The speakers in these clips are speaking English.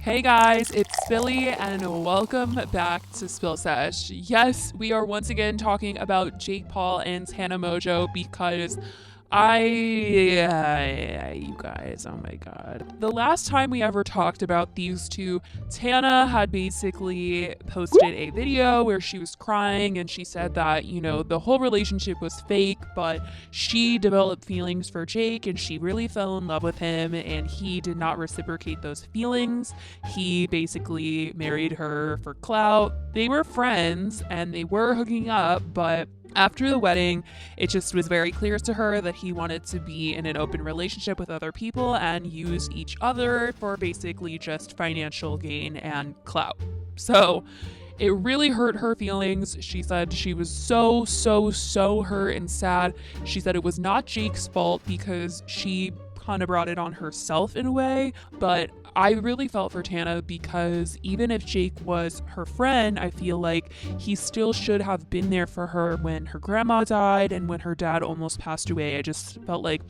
Hey guys, it's Billy and welcome back to Spill Sesh. Yes, we are once again talking about Jake Paul and Tana Mongeau because you guys, oh my god. The last time we ever talked about these two, Tana had basically posted a video where she was crying and she said that, the whole relationship was fake, but she developed feelings for Jake and she really fell in love with him and he did not reciprocate those feelings. He basically married her for clout. They were friends and they were hooking up, but after the wedding, it just was very clear to her that he wanted to be in an open relationship with other people and use each other for basically just financial gain and clout. So it really hurt her feelings. She said she was so hurt and sad. She said it was not Jake's fault because she kind of brought it on herself in a way, but I really felt for Tana because even if Jake was her friend, I feel like he still should have been there for her when her grandma died and when her dad almost passed away. I just felt like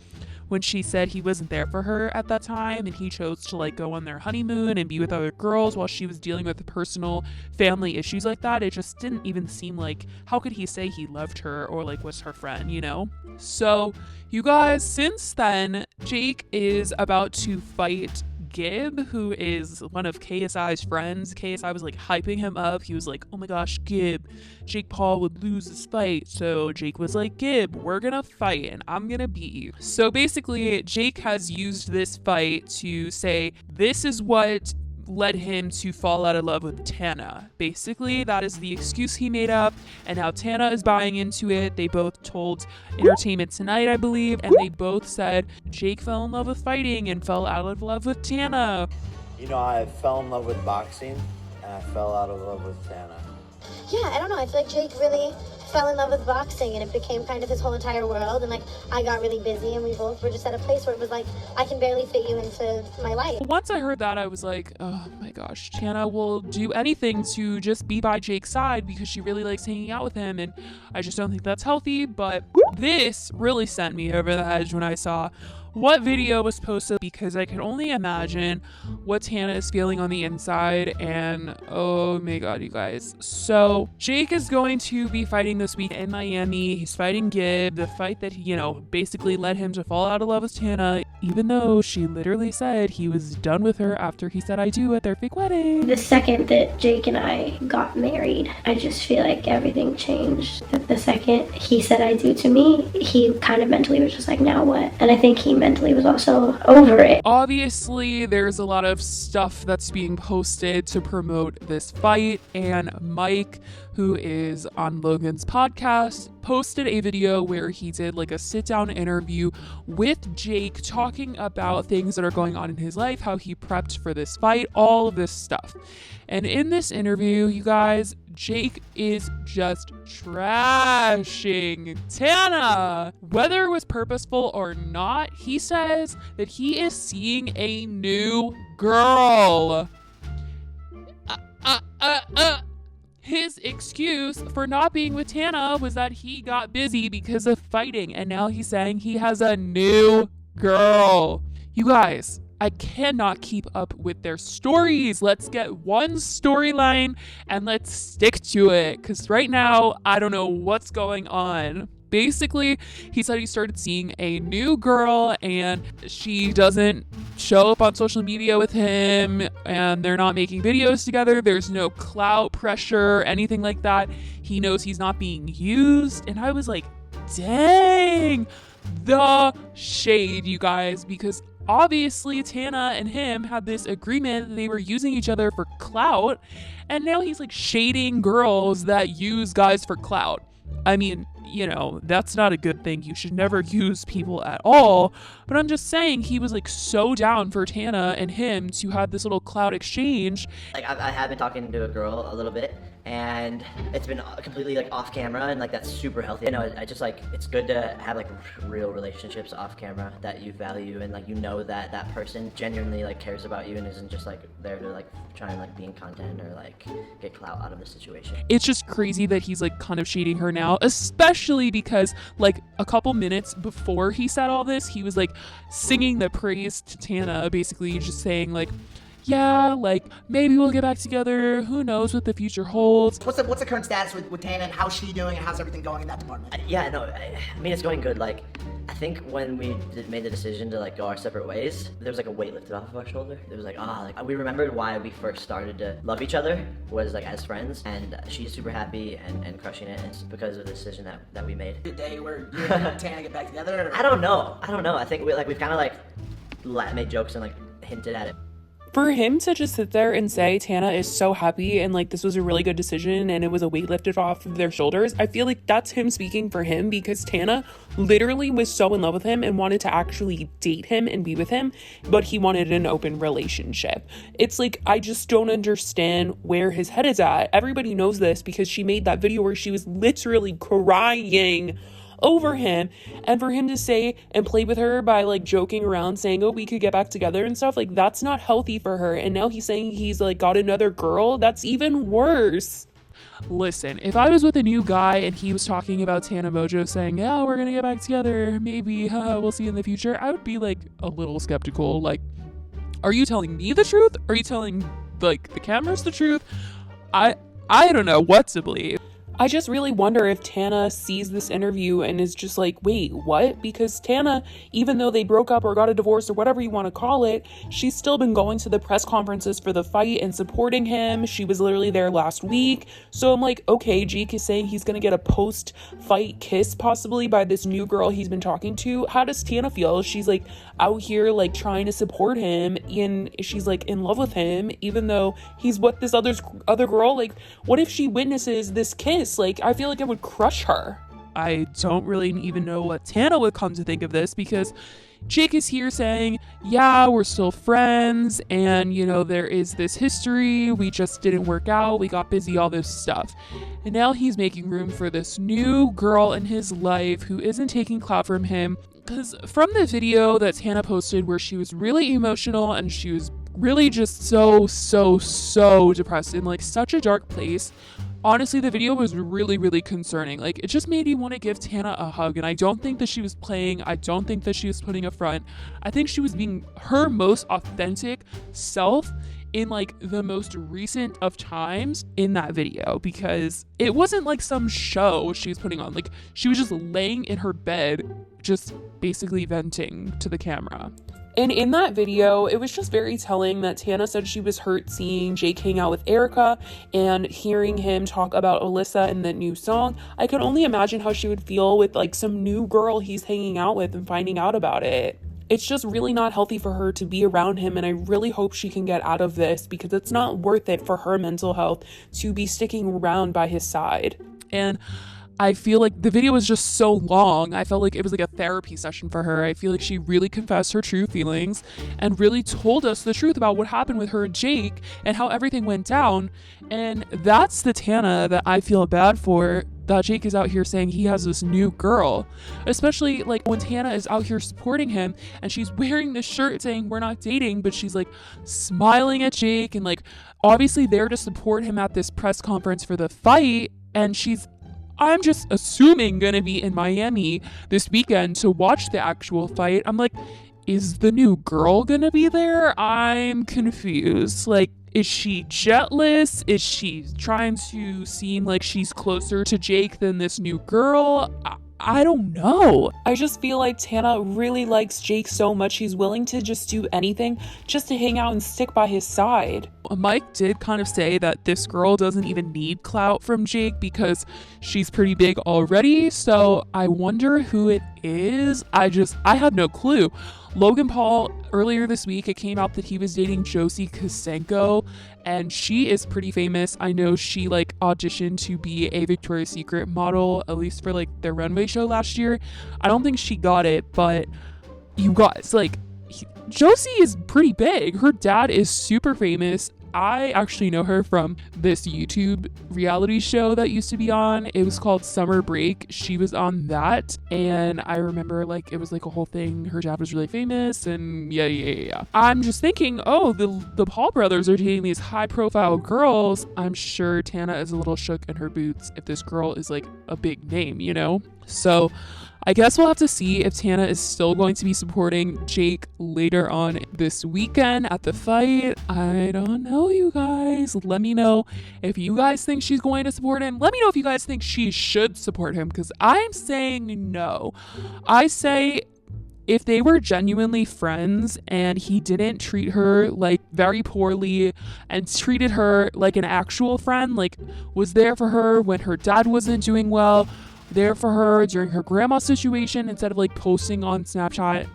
when she said he wasn't there for her at that time and he chose to go on their honeymoon and be with other girls while she was dealing with personal family issues like that, it just didn't even seem like, how could he say he loved her or was her friend, So you guys, since then, Jake is about to fight Gib, who is one of KSI's friends. KSI was hyping him up. He was like, oh my gosh, Gib, Jake Paul would lose this fight. So Jake was like, Gib, we're gonna fight and I'm gonna beat you. So basically, Jake has used this fight to say this is what led him to fall out of love with Tana. Basically, that is the excuse he made up, and now Tana is buying into it. They both told Entertainment Tonight, I believe, and they both said Jake fell in love with fighting and fell out of love with Tana. I fell in love with boxing, and I fell out of love with Tana. Yeah, I don't know. I feel like Jake really fell in love with boxing and it became kind of his whole entire world, and I got really busy and we both were just at a place where it was I can barely fit you into my life. Once I heard that, I was like, oh my gosh, Tana will do anything to just be by Jake's side because she really likes hanging out with him, and I just don't think that's healthy. But this really sent me over the edge when I saw what video was posted, because I can only imagine what Tana is feeling on the inside, and oh my god, you guys. So Jake is going to be fighting this week in Miami. He's fighting Gib, the fight that basically led him to fall out of love with Tana, even though she literally said he was done with her after he said I do at their fake wedding. The second that Jake and I got married, I just feel like everything changed. The second he said I do to me, he kind of mentally was just like, now what? And I think he mentally was also over it. Obviously, there's a lot of stuff that's being posted to promote this fight, and Mike, who is on Logan's podcast, posted a video where he did a sit-down interview with Jake talking about things that are going on in his life, how he prepped for this fight, all of this stuff. And in this interview, you guys, Jake is just trashing Tana. Whether it was purposeful or not, he says that he is seeing a new girl. His excuse for not being with Tana was that he got busy because of fighting, and now he's saying he has a new girl. You guys, I cannot keep up with their stories. Let's get one storyline and let's stick to it, because right now, I don't know what's going on. Basically, he said he started seeing a new girl and she doesn't show up on social media with him and they're not making videos together. There's no clout pressure, anything like that. He knows he's not being used. And I was like, dang, the shade, you guys, because obviously Tana and him had this agreement that they were using each other for clout, and now he's shading girls that use guys for clout. I mean, that's not a good thing. You should never use people at all. But I'm just saying, he was so down for Tana and him to have this little clout exchange. I have been talking to a girl a little bit, and it's been completely off camera, and that's super healthy. I just it's good to have real relationships off camera that you value, and that that person genuinely cares about you and isn't just there to try and be in content or get clout out of the situation. It's just crazy that he's kind of shading her now, especially because a couple minutes before he said all this, he was singing the praise to Tana, basically just saying yeah, like maybe we'll get back together. Who knows what the future holds. What's the current status with Tana, and how's she doing, and how's everything going in that department? Yeah, no, I mean, it's going good. Like, I think when we made the decision to like go our separate ways, there was like a weight lifted off of our shoulder. It was like, we remembered why we first started to love each other was like as friends, and she's super happy and crushing it. And it's because of the decision that we made. The day where you and Tana get back together? I don't know. I think we've kind of like made jokes and like hinted at it. For him to just sit there and say Tana is so happy and like this was a really good decision and it was a weight lifted off of their shoulders, I feel like that's him speaking for him, because Tana literally was so in love with him and wanted to actually date him and be with him, but he wanted an open relationship. It's like, I just don't understand where his head is at. Everybody knows this because she made that video where she was literally crying over him, and for him to say and play with her by like joking around saying, oh, we could get back together and stuff, like that's not healthy for her. And now he's saying he's like got another girl. That's even worse. Listen, if I was with a new guy and he was talking about Tana Mongeau saying, yeah, we're gonna get back together, maybe we'll see in the future, I would be like a little skeptical. Like, are you telling me the truth? Are you telling like the cameras the truth? I don't know what to believe. I just really wonder if Tana sees this interview and is just like, wait, what? Because Tana, even though they broke up or got a divorce or whatever you want to call it, she's still been going to the press conferences for the fight and supporting him. She was literally there last week. So I'm like, okay, Jake is saying he's going to get a post-fight kiss possibly by this new girl he's been talking to. How does Tana feel? She's like out here like trying to support him and she's like in love with him, even though he's with this other girl. Like, what if she witnesses this kiss? Like, I feel like it would crush her. I don't really even know what Tana would come to think of this, because Jake is here saying, yeah, we're still friends, and you know, there is this history, we just didn't work out, we got busy, all this stuff. And now he's making room for this new girl in his life who isn't taking clout from him. Because from the video that Tana posted where she was really emotional and she was really just so depressed in like such a dark place, honestly, the video was really concerning. Like, it just made me want to give Tana a hug, and I don't think that she was playing. I don't think that she was putting a front. I think she was being her most authentic self in like the most recent of times in that video, because it wasn't like some show she was putting on. Like, she was just laying in her bed, just basically venting to the camera. And in that video, it was just very telling that Tana said she was hurt seeing Jake hang out with Erica and hearing him talk about Alyssa and that new song. I could only imagine how she would feel with like some new girl he's hanging out with and finding out about it. It's just really not healthy for her to be around him, and I really hope she can get out of this, because it's not worth it for her mental health to be sticking around by his side. And I feel like the video was just so long. I felt like it was like a therapy session for her. I feel like she really confessed her true feelings and really told us the truth about what happened with her and Jake and how everything went down. And that's the Tana that I feel bad for, that Jake is out here saying he has this new girl. Especially like when Tana is out here supporting him and she's wearing this shirt saying we're not dating, but she's like smiling at Jake and like obviously there to support him at this press conference for the fight. And she's, I'm just assuming, gonna be in Miami this weekend to watch the actual fight. I'm like, is the new girl gonna be there? I'm confused. Like, is she jealous? Is she trying to seem like she's closer to Jake than this new girl? I don't know. I just feel like Tana really likes Jake so much he's willing to just do anything just to hang out and stick by his side. Mike did kind of say that this girl doesn't even need clout from Jake because she's pretty big already, so I wonder who it is. I had no clue. Logan Paul, earlier this week, it came out that he was dating Josie Kosenko, and she is pretty famous. I know she like auditioned to be a Victoria's Secret model, at least for like their runway show last year. I don't think she got it, but you guys, like, Josie is pretty big. Her dad is super famous. I actually know her from this YouTube reality show that used to be on. It was called Summer Break. She was on that, and I remember like it was like a whole thing. Her dad was really famous, and yeah. I'm just thinking, oh, the Paul brothers are dating these high-profile girls. I'm sure Tana is a little shook in her boots if this girl is like a big name, you know? So I guess we'll have to see if Tana is still going to be supporting Jake later on this weekend at the fight. I don't know, you guys. Let me know if you guys think she's going to support him. Let me know if you guys think she should support him, because I'm saying no. I say if they were genuinely friends and he didn't treat her like very poorly and treated her like an actual friend, like was there for her when her dad wasn't doing well, there for her during her grandma situation, instead of like posting on Snapchat,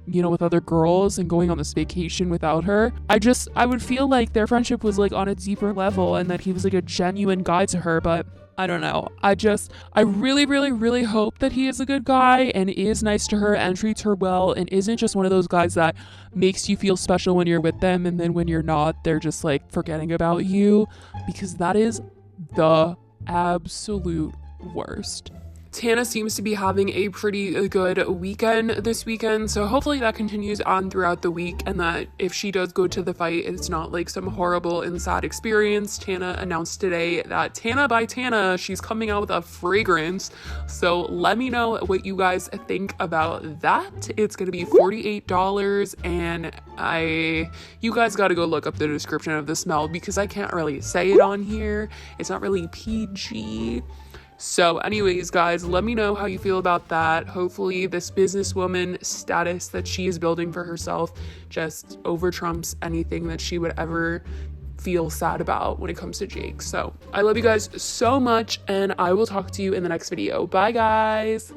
you know, with other girls and going on this vacation without her, I would feel like their friendship was like on a deeper level and that he was like a genuine guy to her. But I don't know. I really, really, really hope that he is a good guy and is nice to her and treats her well and isn't just one of those guys that makes you feel special when you're with them, and then when you're not, they're just like forgetting about you, because that is the absolute worst. Tana seems to be having a pretty good weekend this weekend, so hopefully that continues on throughout the week, and that if she does go to the fight, it's not like some horrible and sad experience. Tana announced today that Tana by Tana, she's coming out with a fragrance, so let me know what you guys think about that. It's gonna be $48, and you guys gotta go look up the description of the smell, because I can't really say it on here. It's not really PG. So anyways, guys, let me know how you feel about that. Hopefully this businesswoman status that she is building for herself just over trumps anything that she would ever feel sad about when it comes to Jake. So I love you guys so much, and I will talk to you in the next video. Bye, guys.